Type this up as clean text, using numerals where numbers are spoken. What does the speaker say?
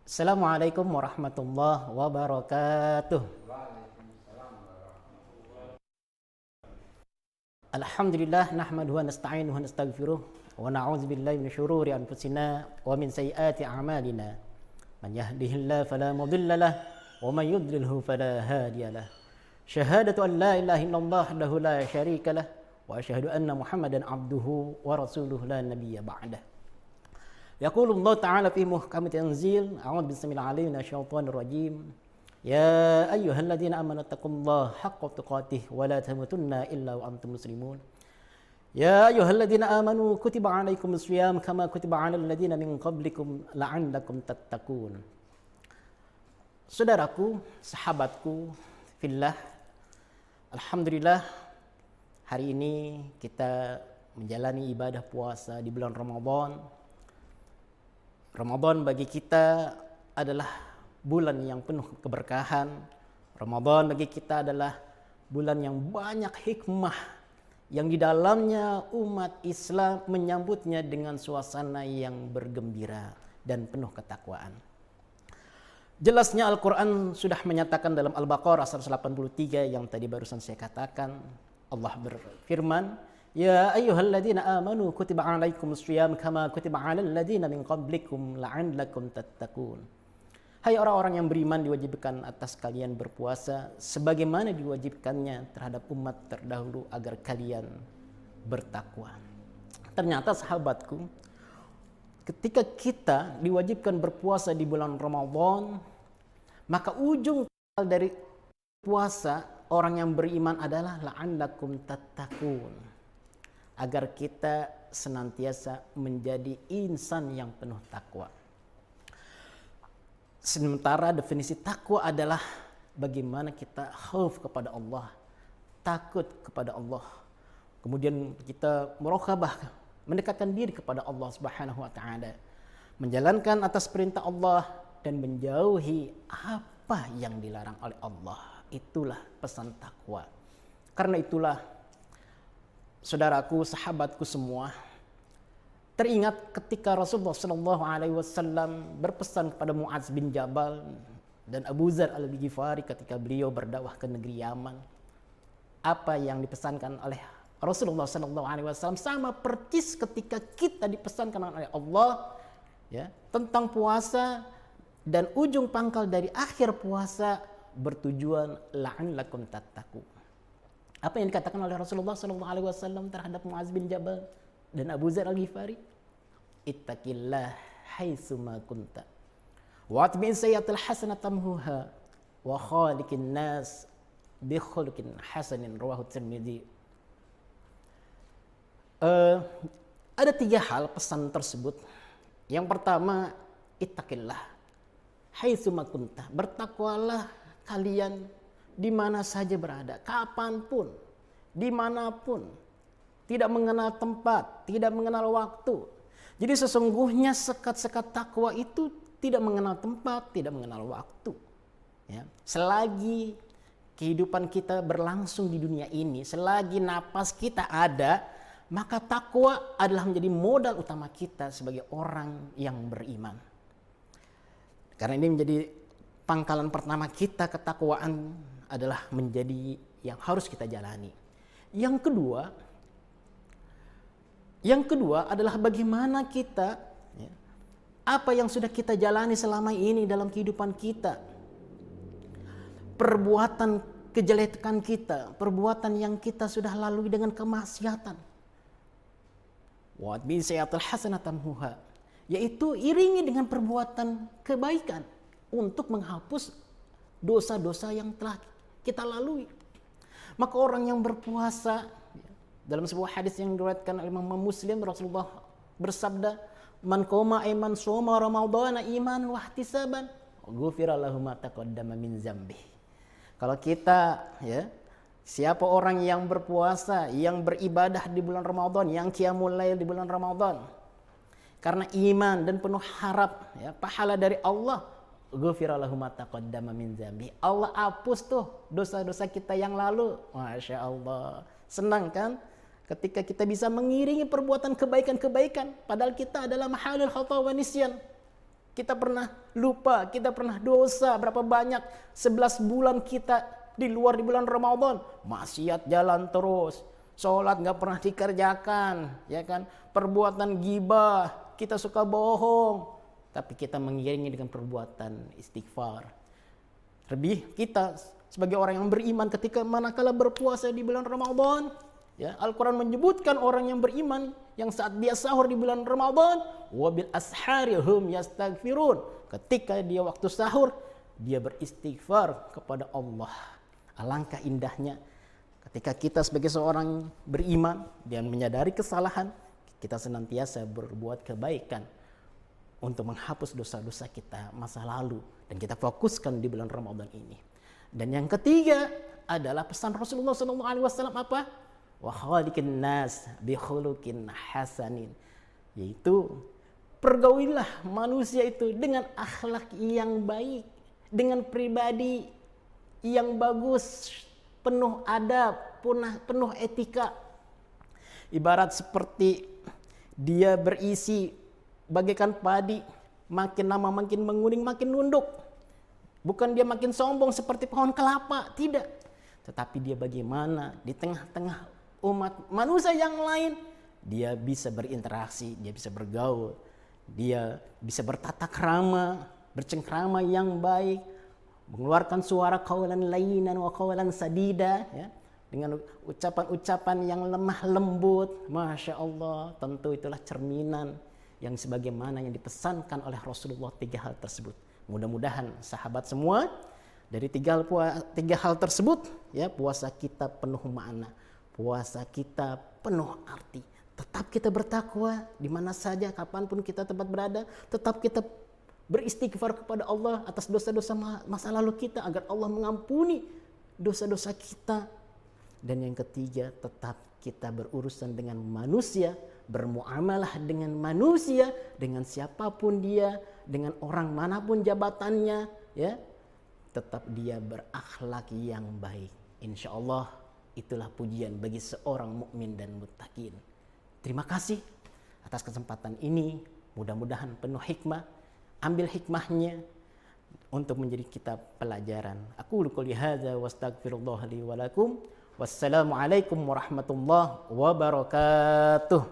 Assalamualaikum warahmatullahi wabarakatuh. Alhamdulillah nahmaduhu wa nasta'inuhu wa nastaghfiruh wa na'udzu billahi min syururi anfusina wa min sayyiati a'malina. Man yahdihillahu fala mudilla lahu wa man yudlilhu fala hadiya lahu. Syahadatu an la ilaha illallah wahdahu la syarika lahu wa asyhadu anna Muhammadan abduhu wa rasuluhu la nabiyya ba'dah. يقول الله تعالى في محكم تنزيل أعوذ بالسميع العليم من الشيطان الرجيم يا أيها الذين آمنوا اتقوا الله حق تقاته ولا تموتن إلا وأنتم مسلمون يا أيها الذين آمنوا كتب عليكم الصيام كما كتب على الذين من قبلكم لعلكم تتقون. Saudaraku, sahabatku fillah, alhamdulillah hari ini kita menjalani ibadah puasa di bulan Ramadan. Ramadan bagi kita adalah bulan yang penuh keberkahan. Ramadan bagi kita adalah bulan yang banyak hikmah, yang di dalamnya umat Islam menyambutnya dengan suasana yang bergembira dan penuh ketakwaan. Jelasnya Al-Quran sudah menyatakan dalam Al-Baqarah 183 yang tadi barusan saya katakan. Allah berfirman, Ya ayyuhalladzina amanu kutiba alaikumus syiyam kama kutiba alal ladzina min qablikum la'allakum tattaqun. Hai orang-orang yang beriman, diwajibkan atas kalian berpuasa sebagaimana diwajibkannya terhadap umat terdahulu agar kalian bertakwa. Ternyata sahabatku, ketika kita diwajibkan berpuasa di bulan Ramadan, maka ujung dari puasa orang yang beriman adalah la'allakum tattaqun, agar kita senantiasa menjadi insan yang penuh takwa. Sementara definisi takwa adalah bagaimana kita khauf kepada Allah, takut kepada Allah. Kemudian kita muraqabah, mendekatkan diri kepada Allah Subhanahu wa taala, menjalankan atas perintah Allah dan menjauhi apa yang dilarang oleh Allah. Itulah pesan takwa. Karena itulah saudaraku, sahabatku semua, teringat ketika Rasulullah SAW berpesan kepada Mu'adz bin Jabal dan Abu Dzar al-Ghifari ketika beliau berdakwah ke negeri Yaman. Apa yang dipesankan oleh Rasulullah SAW sama persis ketika kita dipesankan oleh Allah, ya, tentang puasa, dan ujung pangkal dari akhir puasa bertujuan la'allakum tattaqun. Apa yang dikatakan oleh Rasulullah SAW terhadap Mu'adz bin Jabal dan Abu Dzar al-Ghifari? Ittaqillah haitsuma kunta wa atbi'is sayyi'atal hasanata tamhuha wa khaliqin nas bi khuluqin hasanin, rawahu Tirmidzi. Ada 3 hal pesan tersebut. Yang pertama, ittaqillah haitsuma kunta, bertakwalah kalian di mana saja berada, kapanpun, dimanapun, tidak mengenal tempat, tidak mengenal waktu. Jadi sesungguhnya sekat-sekat takwa itu tidak mengenal tempat, tidak mengenal waktu. Ya. Selagi kehidupan kita berlangsung di dunia ini, selagi napas kita ada, maka takwa adalah menjadi modal utama kita sebagai orang yang beriman. Karena ini menjadi pangkalan pertama kita, ketakwaan adalah menjadi yang harus kita jalani. Yang kedua adalah bagaimana kita, ya, apa yang sudah kita jalani selama ini dalam kehidupan kita, perbuatan kejelekan kita, perbuatan yang kita sudah lalui dengan kemaksiatan. Wa bi sayyi'atil hasanata tamhuha, yaitu iringi dengan perbuatan kebaikan untuk menghapus dosa-dosa yang telah kita lalui. Maka orang yang berpuasa, dalam sebuah hadis yang diriwayatkan oleh Imam Muslim, Rasulullah bersabda, man qoma man shoma ramadhana imanan wa ihtisaban ghufira lahu ma taqaddama min dzambi. Kalau kita, ya, siapa orang yang berpuasa, yang beribadah di bulan Ramadan, yang qiyamul lail di bulan Ramadan, karena iman dan penuh harap, ya, pahala dari Allah, ghufira lahu ma taqaddama min dzambi. Allah hapus tuh dosa-dosa kita yang lalu. Masya Allah. Senang kan? Ketika kita bisa mengiringi perbuatan kebaikan-kebaikan. Padahal kita adalah mahalul khata wa nisyan. kita pernah lupa, kita pernah dosa. Berapa banyak 11 bulan kita di bulan Ramadan, maksiat jalan terus, sholat nggak pernah dikerjakan, ya kan? Perbuatan gibah, kita suka bohong, tapi kita mengiringi dengan perbuatan istighfar. Lebih kita sebagai orang yang beriman ketika manakala berpuasa di bulan Ramadan, ya, Al-Quran menyebutkan orang yang beriman yang saat dia sahur di bulan Ramadan, wabil ashari hum yastaghfirun. Ketika dia waktu sahur, dia beristighfar kepada Allah. Alangkah indahnya ketika kita sebagai seorang beriman dan menyadari kesalahan, kita senantiasa berbuat kebaikan untuk menghapus dosa-dosa kita masa lalu, dan kita fokuskan di bulan Ramadan ini. Dan yang ketiga adalah pesan Rasulullah SAW apa? Wa khaliqin nas bi khuluqin hasanin, yaitu pergaulilah manusia itu dengan akhlak yang baik, dengan pribadi yang bagus, penuh adab, penuh etika. Ibarat seperti dia berisi bagaikan padi, makin lama makin menguning, makin nunduk. Bukan dia makin sombong seperti pohon kelapa, tidak. Tetapi dia bagaimana di tengah-tengah umat manusia yang lain, dia bisa berinteraksi, dia bisa bergaul, dia bisa bertata krama, bercengkrama yang baik, mengeluarkan suara qaulan layyinan wa qaulan sadida, ya, dengan ucapan-ucapan yang lemah lembut. Masya Allah, tentu itulah cerminan yang sebagaimana yang dipesankan oleh Rasulullah 3 hal tersebut. Mudah-mudahan sahabat semua dari 3 hal tersebut, ya, puasa kita penuh makna, puasa kita penuh arti. Tetap kita bertakwa di mana saja, kapanpun kita tempat berada. Tetap kita beristighfar kepada Allah atas dosa-dosa masa lalu kita, agar Allah mengampuni dosa-dosa kita. Dan yang ketiga, tetap kita berurusan dengan manusia, bermuamalah dengan manusia, dengan siapapun dia, dengan orang manapun jabatannya, ya, tetap dia berakhlak yang baik. Insya Allah itulah pujian bagi seorang mukmin dan muttaqin. Terima kasih atas kesempatan ini. Mudah-mudahan penuh hikmah. Ambil hikmahnya untuk menjadi kita pelajaran. Aku qouli hadza wastaghfirullah li wa lakum. Wassalamualaikum warahmatullahi wabarakatuh.